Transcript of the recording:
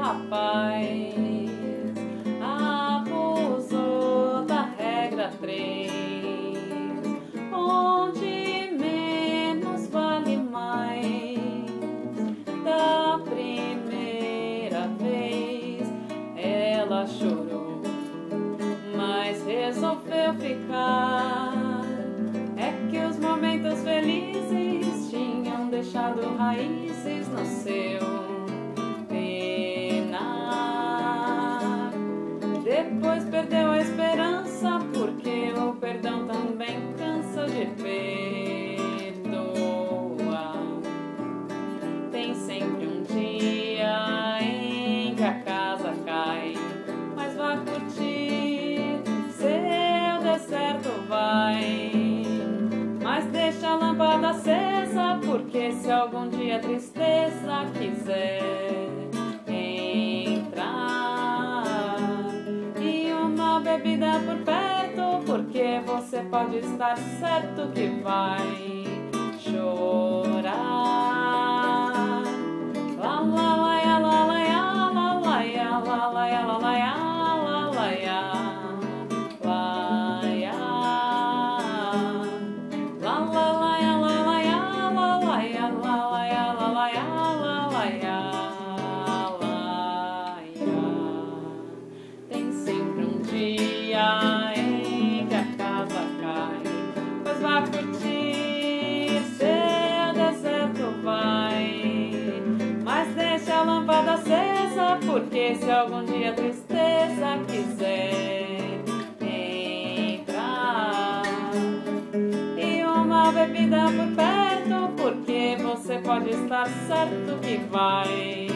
rapaz abusou da regra 3, onde menos vale mais. Da primeira vez ela chorou, mas resolveu ficar. É que os momentos felizes tinham deixado raízes no seu penar. Depois perdeu a esperança, porque o perdão também cansa de perdoar. Tem sempre um dia em que a casa cai, mas vá curtir, seu deserto vai. Mas deixa a lâmpada acesa, porque se algum dia a tristeza quiser entrar, e uma bebida por perto, porque você pode estar certo que vai chorar. La la la ya, la la ya, la la ya, la la ya, la la ya, la la ya. Tem sempre um dia em que a casa cai, mas vá curtir, seu deserto vai. Mas deixa a lâmpada acesa, porque se algum dia a tristeza quiser entrar, e uma bebida por perto, porque você pode estar certo que vai